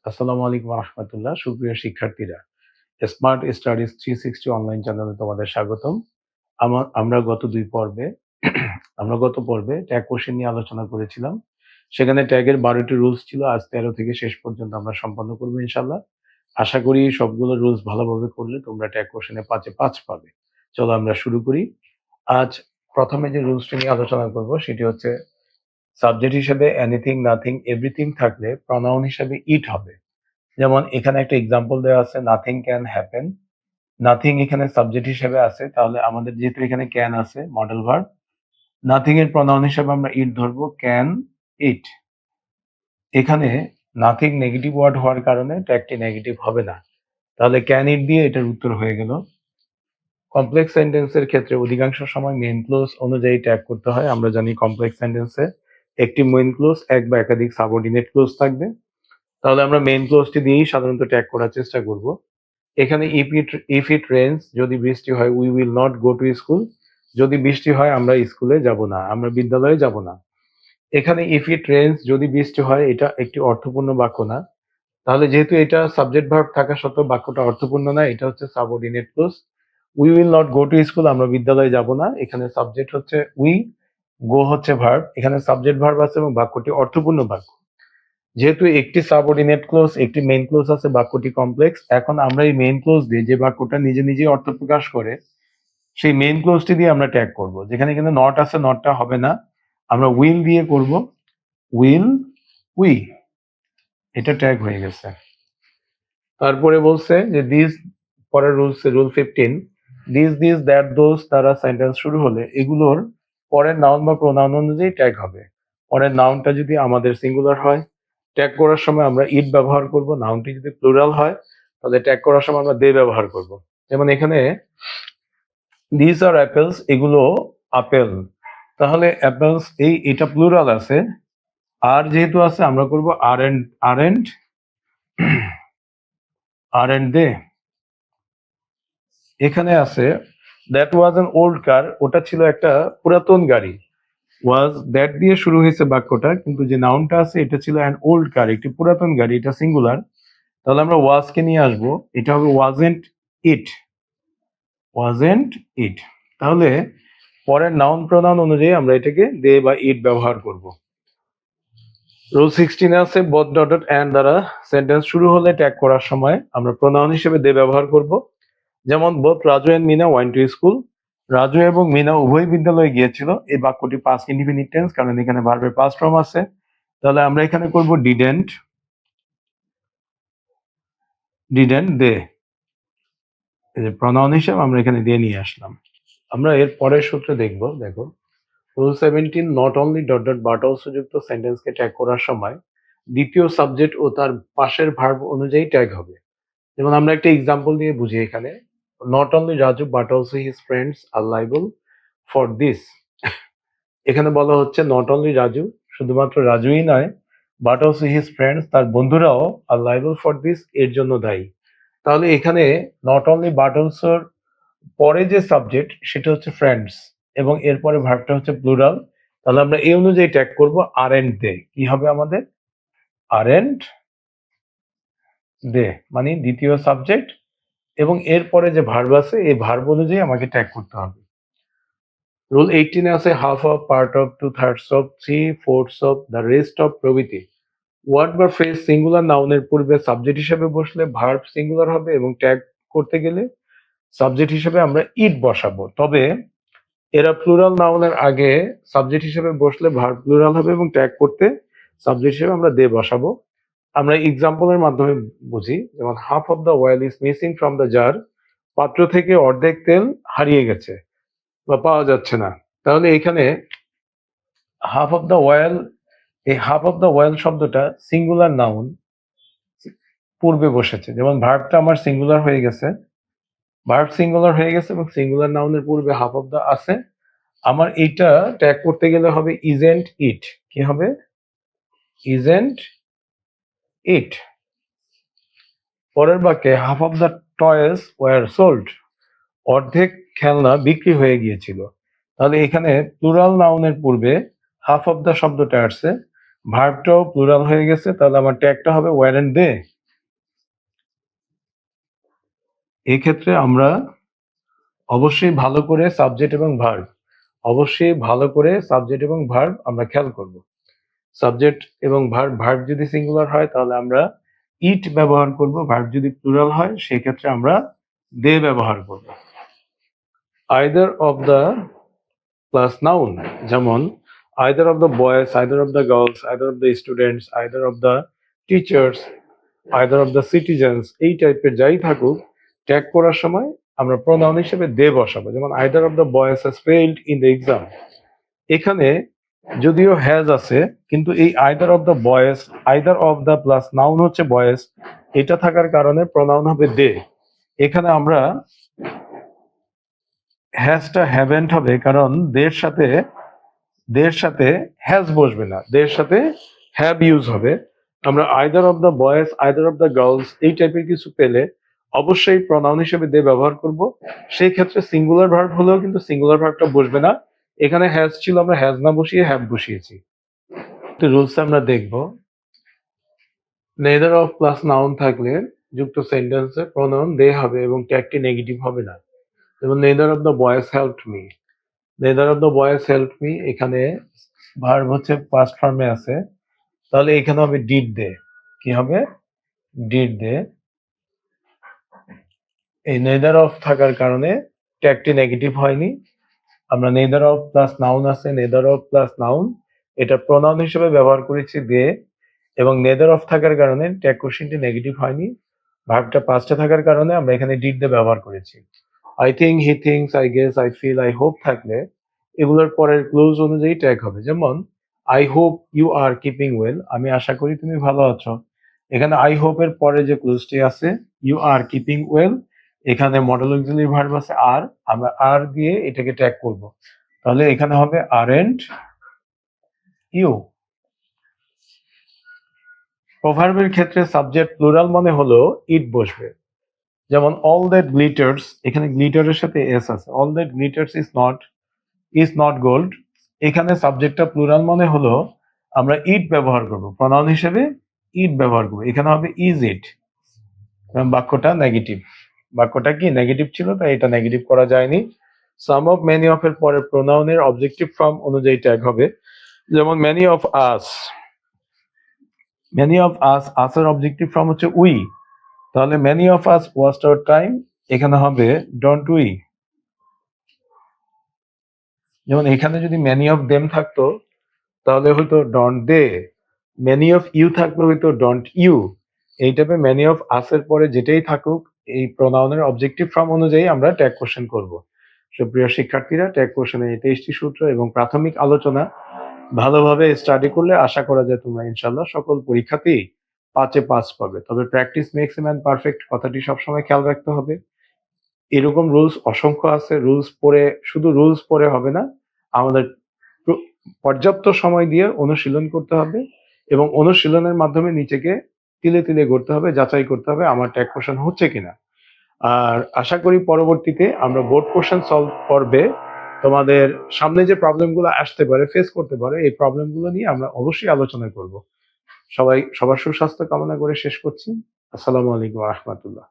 আসসালামু আলাইকুম রহমতুল্লাহ। সুপ্রিয় শিক্ষার্থীরা, স্মার্ট স্টাডিজ 360 অনলাইন চ্যানেলে তোমাদের স্বাগতম। আমরা গত দুই পর্বে আমরা গত পর্বে ট্যাগ কোশ্চেন নিয়ে আলোচনা করেছিলাম। সেখানে ট্যাগের 12টি রুলস ছিল। আজ 13 থেকে শেষ পর্যন্ত আমরা সম্পন্ন করবো ইনশাল্লাহ। আশা করি সবগুলো রুলস ভালোভাবে করলে তোমরা ট্যাগ কোশ্চেনে 5-এ 5 পাবে। চলো আমরা শুরু করি। আজ প্রথমে যে রুলসটি নিয়ে আলোচনা করব সেটি হচ্ছে সাবজেক্ট হিসেবে এনিথিং, নাথিং, এভরিথিং থাকলে প্রনাউন হিসেবে ইট হবে। যেমন এখানে একটা এক্সাম্পল দেওয়া আছে, নাথিং ক্যান হ্যাপেন। নাথিং এখানে সাবজেক্ট হিসেবে আছে, তাহলে আমাদের যেহেতু এখানে ক্যান আছে মডেল ভার্ব, নাথিং এর প্রনাউন হিসেবে আমরা ইট ধরবো, ক্যান ইট। এখানে নাথিং নেগেটিভ ওয়ার্ড হওয়ার কারণে ট্যাগটি নেগেটিভ হবে না, তাহলে ক্যান ইট দিয়ে এটার উত্তর হয়ে গেল। কমপ্লেক্স সেন্টেন্সের ক্ষেত্রে অধিকাংশ সময় মেইন ক্লোজ অনুযায়ী ট্যাগ করতে হয়। আমরা জানি কমপ্লেক্স সেন্টেন্সে একটি মেইন ক্লোজ, এক বা একাধিক সাবঅর্ডিনেট ক্লোজ থাকবে, তাহলে আমরা মেইন ক্লোজটি দিয়েই সাধারণত ট্যাগ করার চেষ্টা করব। এখানে ইফ ইট রেন্স, যদি বৃষ্টি হয়, we will not go to school, যদি বৃষ্টি হয় আমরা স্কুলে যাব না, আমরা বিদ্যালয়ে যাব না। এখানে ইফ ইট রেন্স, যদি বৃষ্টি হয়, এটা একটি অর্থপূর্ণ বাক্য না, তাহলে যেহেতু এটা সাবজেক্ট ভার্ব থাকা সত্ত্বেও বাক্যটা অর্থপূর্ণ না, এটা হচ্ছে subordinate clause. We will not go to school, আমরা বিদ্যালয়ে যাব না, এখানে সাবজেক্ট হচ্ছে উই, গো হচ্ছে ভার্ব, এখানে সাবজেক্ট ভার্ব আছে এবং বাক্যটি অর্থপূর্ণ বাক্য। যেহেতু একটি সাবঅর্ডিনেট ক্লোজ, একটি মেইন ক্লোজ আছে, বাক্যটি কমপ্লেক্স। এখন আমরা এই মেইন ক্লোজ দিয়ে, যে বাক্যটা নিজে নিজেই অর্থ প্রকাশ করে, সেই মেইন ক্লোজটি দিয়ে আমরা ট্যাগ করব। যেখানে কিন্তু নট আছে, নটটা হবে না, আমরা উইল দিয়ে করব, উইল উই, এটা ট্যাগ হয়ে গেছে। তারপরে বলছে যে দিস, পরের rules, rule 15, this that those দ্বারা সেন্টেন্স শুরু হলে এগুলোর পরের নাউন বা প্রোনাউন অনুযায়ী ট্যাগ হবে। পরের নাউনটা যদি আমাদের সিঙ্গুলার হয়, ট্যাগ করার সময় আমরা ইট ব্যবহার করব। নাউনটি যদি প্লুরাল হয়, তাহলে ট্যাগ করার সময় আমরা দে ব্যবহার করব। যেমন এখানে দিস আর অ্যাপেলস, এগুলো আপেল, তাহলে অ্যাপেলস, এটা প্লুরাল আছে, আর যেহেতু আছে আমরা করব আর এন্ড দে। এখানে আছে that was an old car, ওটা ছিল একটা পুরাতন গাড়ি। ওয়াজ, দ্যাট দিয়ে শুরু হয়েছে বাক্যটা, কিন্তু যে নাউনটা আছে এটা ছিল অ্যান ওল্ড কার, একটি পুরাতন গাড়ি, এটা সিঙ্গুলার, তাহলে আমরা ওয়াজকে নিয়ে আসবো, এটা হবে ওয়াজেন্ট ইট, ওয়াজেন্ট ইট। তাহলে পরের নাউন প্রনাউন অনুযায়ী আমরা এটাকে দে বা ইট ব্যবহার করব। রুল 16 আছে বোথ ডটেড অ্যান্ড দ্বারা সেন্টেন্স শুরু হলে ট্যাগ করার সময় আমরা প্রনাউন হিসেবে দে ব্যবহার করব। যেমন both Raju and Mina went to school, Raju এবং মিনা উভয় বিদ্যালয়ে গিয়েছিল। এই বাক্যটি পাস্ট ইনডিফিনিট টেন্স, কারণ এখানে ভার্বের পাস্ট ফর্ম আছে, তাহলে আমরা এখানে করব ডিডেন্ট দে, এই যে প্রনাউন হিসেবে আমরা এখানে দিয়ে নিয়ে আসলাম। আমরা এর পরের সূত্র দেখব। দেখো, rule 17, not only dot dot but also যুক্ত সেন্টেন্সকে ট্যাগ করার সময় দ্বিতীয় সাবজেক্ট ও তার পাশের ভার্ব অনুযায়ী ট্যাগ হবে। যেমন আমরা একটা এক্সাম্পল দিয়ে বুঝি এখানে, not only Raju but also his friends are liable for this. এখানে বলা হচ্ছে নট অনলি রাজু, শুধুমাত্র রাজুই নয়, বাট অলসো হিজ ফ্রেন্ডস, তার বন্ধুরাও আর লাইবল ফর দিস, এর জন্য দায়ী। তাহলে এখানে নট অনলি বাট অলসোর পরে যে সাবজেক্ট সেটা হচ্ছে ফ্রেন্ডস এবং এরপরে ভার্বটা হচ্ছে প্লুরাল, তাহলে আমরা এই অনুযায়ী ট্যাগ করব আর এন্ড দে। কি হবে আমাদের? আর এন্ড দে, মানে দ্বিতীয় সাবজেক্ট এবং এরপরে যে ভার্ব আছে এই ভার্ব অনুযায়ী আমাকে ট্যাগ করতে হবে। রুল 18 আছে half of, part of, 2/3 of, 3/4 of, the rest of প্রভৃতি। ওয়ার্ড বা ফ্রেজ সিঙ্গুলার নাউনের পূর্বে সাবজেক্ট হিসেবে বসলে ভার্ব সিঙ্গুলার হবে এবং ট্যাগ করতে গেলে সাবজেক্ট হিসেবে আমরা ইট বসাবো। তবে এরা প্লুরাল নাউনের আগে সাবজেক্ট হিসেবে বসলে ভার্ব প্লুরাল হবে এবং ট্যাগ করতে সাবজেক্ট হিসেবে আমরা দে বসাবো। আমরা এক্সাম্পলের মাধ্যমে বুঝি, যেমন half of the well is missing from the jar, পাত্র থেকে অর্ধেক তেল হারিয়ে গেছে বা পাওয়া যাচ্ছে না। তাহলে এখানে হাফ অফ দ্য ওয়েল, এই হাফ অফ দ্য ওয়েল শব্দটা সিঙ্গুলার নাউন পূর্বে বসেছে, যেমন ভার্বটা আমার সিঙ্গুলার হয়ে গেছে, ভার্ব সিঙ্গুলার হয়ে গেছে এবং সিঙ্গুলার নাউনের পূর্বে হাফ অফ দ্য আছে। আমার এটা ট্যাগ করতে গেলে হবে ইজেন্ট ইট। কি হবে? Isn't it. পরের বাক্যে half of the toys were sold, অর্ধেক খেলনা বিক্রি হয়ে গিয়েছিল। তাহলে এখানে প্লুরাল নাউনের পূর্বে হাফ অফ দ্য শব্দটা আসছে, ভার্বটাও প্লুরাল হয়ে গেছে, তাহলে আমার ট্যাগটা হবে ওয়ার এন্ড দে। এক্ষেত্রে আমরা অবশ্যই ভালো করে সাবজেক্ট এবং ভার্ব আমরা খেয়াল করব। সাবজেক্ট এবং ভার্ব যদি সিঙ্গুলার হয় তাহলে আমরা ইট ব্যবহার করব, ভার্ব যদি প্লুরাল হয় সেক্ষেত্রে আমরা দে ব্যবহার করব। Either of the plus noun, যেমন either of the boys, either of the girls, either of the students, either of the teachers, either of the citizens, এই টাইপের যাই থাকুক ট্যাগ করার সময় আমরা প্রোনাউন হিসেবে দে বসাবো। যেমন either of the boys has failed in the exam, এখানে যদিও হ্যাজ আছে কিন্তু এই either of the boys, either of the plus noun হচ্ছে বয়েজ, এটা থাকার কারণে প্রোনাউন হবে দে। এখানে আমরা হ্যাজটা হ্যাভেন্ট হবে, কারণ দের সাথে হ্যাজ বসবে না, দের সাথে হ্যাভ ইউজ হবে। আমরা either of the boys, either of the girls এই টাইপের কিছু পেলে অবশ্যই প্রোনাউন হিসেবে দে ব্যবহার করব। সেই ক্ষেত্রে সিঙ্গুলার ভার্ব হলেও কিন্তু সিঙ্গুলার ভার্বটা বসবে না, এখানে হ্যাজ ছিল আমরা হ্যাজ না বসিয়ে হ্যাভ বসিয়েছি। রুলস আমরা দেখব। নেদার অফ প্লাস নাউন থাকলে যুক্ত সেন্টেন্সে প্রোনাউন দে হবে এবং ট্যাগটি নেগেটিভ হবে না। যেমন neither of the boys helped me, neither of the boys helped me, এখানে ভার্ব হচ্ছে পাস্ট ফর্মে আছে, তাহলে এখানে হবে ডিড দে। কি হবে? Did they. এই নেদার অফ থাকার কারণে ট্যাগটি নেগেটিভ হয়নি। আমরা নেদার অফ প্লাস নাউন আছে, নেদার অফ প্লাস নাউন, এটা প্রোনাউন হিসেবে ব্যবহার করেছি দে, এবং নেদার অফ থাকার কারণে ট্যাগ কোশ্চেনটি নেগেটিভ হয়নি। ভার্বটা পাস্টে থাকার কারণে আমরা এখানে ডিড দে ব্যবহার করেছি। I think, he thinks, I guess, I feel, I hope থাকলে এগুলোর পরের ক্লোজ অনুযায়ী ট্যাগ হবে। যেমন I hope you are keeping well, আমি আশা করি তুমি ভালো আছো। এখানে আই হোপ এর পরে যে ক্লোজটি আছে ইউ আর কিপিং ওয়েল, এখানে মডেল অক্সিলারি ভার্ব আছে আর, আমরা আর দিয়ে এটাকে ট্যাগ করব। তাহলে এখানে হবে আরএন্ট ইউ। প্রভার্বের ক্ষেত্রে সাবজেক্ট প্লুরাল মানে হলো ইট বসবে। যেমন অল দ্যাট গ্লিটার্স, এখানে গ্লিটারের সাথে এস আছে, all that glitters is not gold, এখানে সাবজেক্টটা প্লুরাল মানে হলো আমরা ইট ব্যবহার করব, প্রনাউন হিসেবে ইট ব্যবহার করব, এখানে হবে ইজ ইট। বাক্যটা নেগেটিভ, বাক্যটা কি নেগেটিভ ছিল, তাই এটা নেগেটিভ করা যায়নি। সাম অফ মেনি অফ এর পরে প্রোনাউনের অবজেক্টিভ ফর্ম অনুযায়ী ট্যাগ হবে। যেমন many of us, many of us, আসের অবজেক্টিভ ফর্ম হচ্ছে উই, তাহলে many of us wasted our time, এখানে হবে ডোন্ট উই। যেমন এখানে যদি মেনি অফ দেম থাকতো তাহলে হয়তো don't they, many of you থাকলে হয়তো ডোন্ট ইউ। এই টাইপে মেনি অফ আসের পরে যেটাই থাকুক এই প্রোনাউনের অবজেক্টিভ ফর্ম অনুযায়ী আমরা ট্যাগ কোশ্চেন করব। সুপ্রিয় শিক্ষার্থীরা, ট্যাগ কোশ্চেনের এই 23টি সূত্র এবং প্রাথমিক আলোচনা ভালোভাবে স্টাডি করলে আশা করা যায় তোমরা ইনশাল্লাহ সকল পরীক্ষাতেই 5-এ 5 পাবে। তবে practice makes a man perfect কথাটি সবসময় খেয়াল রাখতে হবে। এরকম রুলস অসংখ্য আছে, শুধু রুলস পড়ে হবে না, আমাদের পর্যাপ্ত সময় দিয়ে অনুশীলন করতে হবে এবং অনুশীলনের মাধ্যমে নিজেকে তিলে তিলে গড়তে হবে, যাচাই করতে হবে আমার ট্যাগ কোশ্চেন হচ্ছে কিনা। আর আশা করি পরবর্তীতে আমরা বোর্ড কোশ্চেন সলভ পর্বে তোমাদের সামনে যে প্রবলেমগুলো আসতে পারে, ফেস করতে পারে, এই প্রবলেমগুলো নিয়ে আমরা অবশ্যই আলোচনা করব। সবার সুস্বাস্থ্য কামনা করে শেষ করছি। আসসালামু আলাইকুম ওয়া রাহমাতুল্লাহ।